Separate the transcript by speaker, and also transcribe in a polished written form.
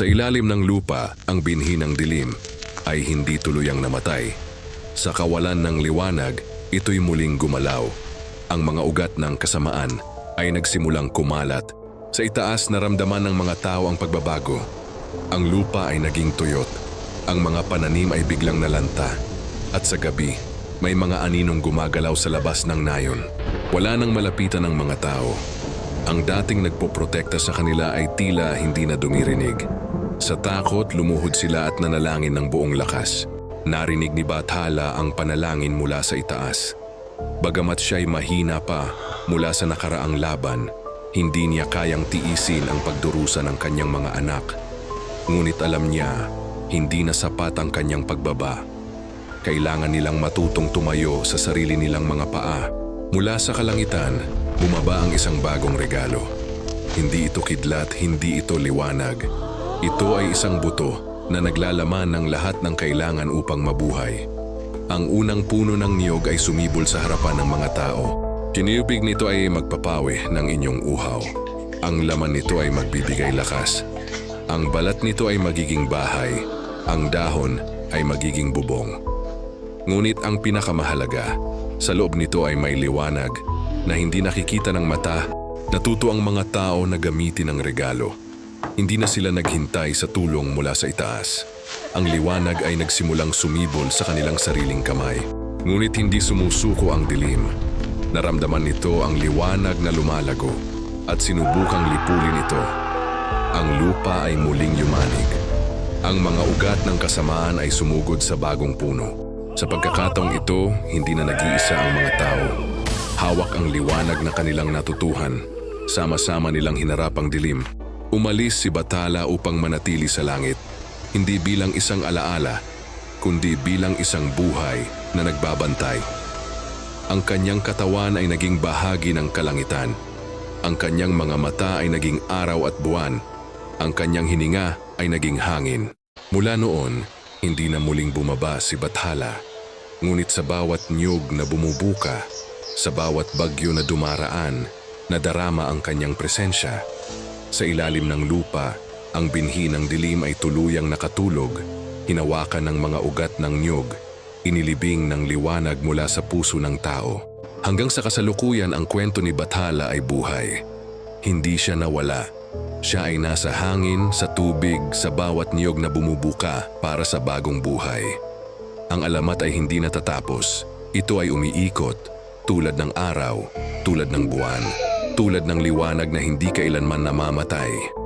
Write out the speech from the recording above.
Speaker 1: Sa ilalim ng lupa, ang binhi ng dilim ay hindi tuluyang namatay. Sa kawalan ng liwanag, ito'y muling gumalaw. Ang mga ugat ng kasamaan ay nagsimulang kumalat. Sa itaas, naramdaman ng mga tao ang pagbabago. Ang lupa ay naging tuyot. Ang mga pananim ay biglang nalanta. At sa gabi, may mga aninong gumagalaw sa labas ng nayon. Wala nang malapitan ng mga tao. Ang dating nagpoprotekta sa kanila ay tila hindi na dumirinig. Sa takot, lumuhod sila at nanalangin ng buong lakas. Narinig ni Bathala ang panalangin mula sa itaas. Bagamat siya'y mahina pa mula sa nakaraang laban, hindi niya kayang tiisin ang pagdurusa ng kanyang mga anak. Ngunit alam niya, hindi na sapat ang kanyang pagbaba. Kailangan nilang matutong tumayo sa sarili nilang mga paa. Mula sa kalangitan, bumaba ang isang bagong regalo. Hindi ito kidlat, hindi ito liwanag. Ito ay isang buto na naglalaman ng lahat ng kailangan upang mabuhay. Ang unang puno ng niyog ay sumibol sa harapan ng mga tao. Siniyupig nito ay magpapawi ng inyong uhaw. Ang laman nito ay magbibigay lakas. Ang balat nito ay magiging bahay. Ang dahon ay magiging bubong. Ngunit ang pinakamahalaga, sa loob nito ay may liwanag na hindi nakikita ng mata. Natuto ang mga tao na gamitin ang regalo. Hindi na sila naghintay sa tulong mula sa itaas. Ang liwanag ay nagsimulang sumibol sa kanilang sariling kamay. Ngunit hindi sumusuko ang dilim. Naramdaman nito ang liwanag na lumalago at sinubukang lipulin ito. Ang lupa ay muling yumanig. Ang mga ugat ng kasamaan ay sumugod sa bagong puno. Sa pagkakataong ito, hindi na nag-iisa ang mga tao. Hawak ang liwanag na kanilang natutuhan. Sama-sama nilang hinarap ang dilim. Umalis si Bathala upang manatili sa langit, hindi bilang isang alaala, kundi bilang isang buhay na nagbabantay. Ang kanyang katawan ay naging bahagi ng kalangitan. Ang kanyang mga mata ay naging araw at buwan. Ang kanyang hininga ay naging hangin. Mula noon, hindi na muling bumaba si Bathala. Ngunit sa bawat niyog na bumubuka, sa bawat bagyo na dumaraan, nadarama ang kanyang presensya. Sa ilalim ng lupa, ang binhi ng dilim ay tuluyang nakatulog, hinawakan ng mga ugat ng niyog, inilibing ng liwanag mula sa puso ng tao. Hanggang sa kasalukuyan ang kwento ni Bathala ay buhay. Hindi siya nawala. Siya ay nasa hangin, sa tubig, sa bawat niyog na bumubuka para sa bagong buhay. Ang alamat ay hindi natatapos. Ito ay umiikot, tulad ng araw, tulad ng buwan. Tulad ng liwanag na hindi kailanman namamatay.